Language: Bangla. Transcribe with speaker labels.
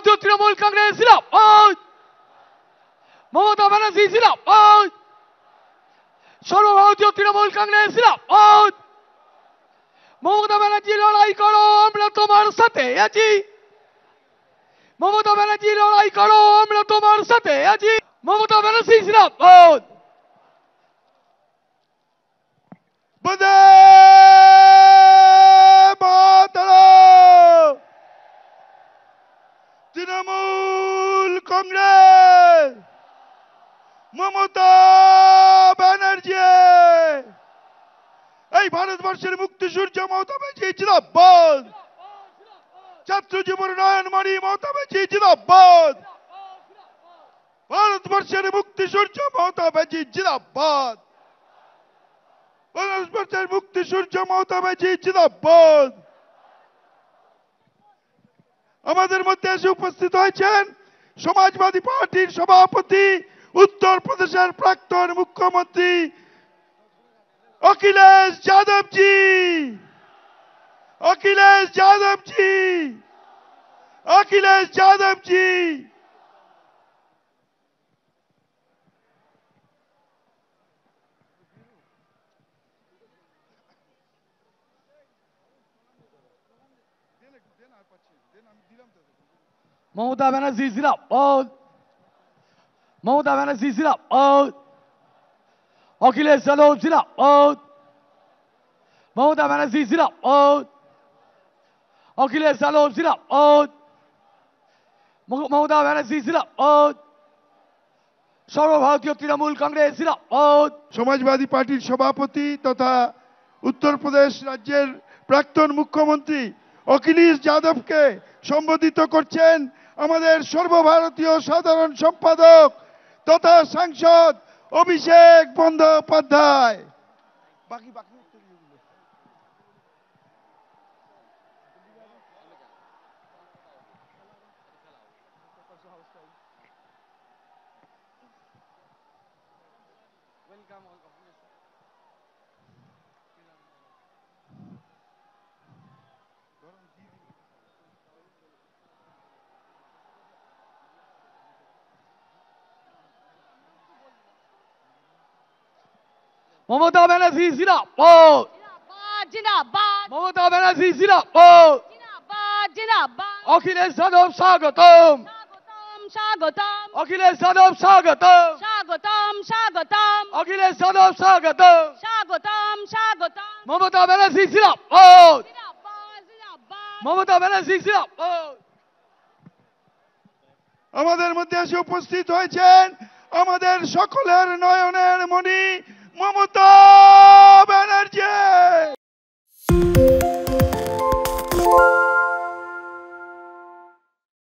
Speaker 1: সর্বভারতীয় তৃণমূল কংগ্রেস জিন্দাবাদ। মমতা ব্যানার্জি জিন্দাবাদ। সর্বভারতীয় তৃণমূল কংগ্রেস জিন্দাবাদ। মমতা ব্যানার্জি লড়াই করো, আমরা তোমার সাথে আছি। মমতা ব্যানার্জি লড়াই করো, আমরা তোমার সাথে আছি। মমতা ব্যানার্জি জিন্দাবাদ।
Speaker 2: বন্দে মাতরম। তৃণমূল কংগ্রেস, মমতা ব্যানার্জি, এই ভারতবর্ষের মুক্তি সূর্য মমতা ব্যানার্জি জিন্দাবাদ। ছাত্র যুব উন্নয়নমণি মমতা ব্যানার্জি জিন্দাবাদ। ভারতবর্ষের মুক্তি সূর্য মমতা ব্যানার্জি জিন্দাবাদ। ভারতবর্ষের মুক্তি সূর্য মমতা ব্যানার্জি জিন্দাবাদ। আমাদের মধ্যে এসে উপস্থিত হয়েছেন সমাজবাদী পার্টির সভাপতি, উত্তরপ্রদেশের প্রাক্তন মুখ্যমন্ত্রী अखिलेश यादव जी। अखिलेश यादव जी। अखिलेश यादव जी।
Speaker 1: মমতা ব্যানার্জি জিন্দাবাদ। মমতা ব্যানার্জি জিন্দাবাদ। অখিলেশ যাদব জিন্দাবাদ। মমতা ব্যানার্জি জিন্দাবাদ। অখিলেশ যাদব জিন্দাবাদ। মমতা ব্যানার্জি জিন্দাবাদ। সর্বভারতীয় তৃণমূল কংগ্রেস জিন্দাবাদ।
Speaker 2: সমাজবাদী পার্টির সভাপতি তথা উত্তরপ্রদেশ রাজ্যের প্রাক্তন মুখ্যমন্ত্রী অখিলেশ যাদবকে সম্বোধিত করছেন আমাদের সর্বভারতীয় সাধারণ সম্পাদক তথা সাংসদ অভিষেক বন্দ্যোপাধ্যায়। বাকি বাকি
Speaker 1: মমতা ব্যানার্জি জিন্দাবাদ।
Speaker 3: জিন্দাবাদ
Speaker 1: মমতা ব্যানার্জি জিন্দাবাদ।
Speaker 3: জিন্দাবাদ জিন্দাবাদ
Speaker 1: অখিলেশ যাদব স্বাগতম।
Speaker 3: স্বাগতম স্বাগতম
Speaker 1: অখিলেশ যাদব স্বাগতম।
Speaker 3: স্বাগতম স্বাগতম
Speaker 1: অখিলেশ যাদব স্বাগতম।
Speaker 3: স্বাগতম স্বাগতম
Speaker 1: মমতা ব্যানার্জি জিন্দাবাদ।
Speaker 3: জিন্দাবাদ জিন্দাবাদ
Speaker 1: মমতা ব্যানার্জি জিন্দাবাদ।
Speaker 2: আমাদের মধ্যে এসে উপস্থিত হয়েছেন আমাদের সকলের নয়নের মণি মমতা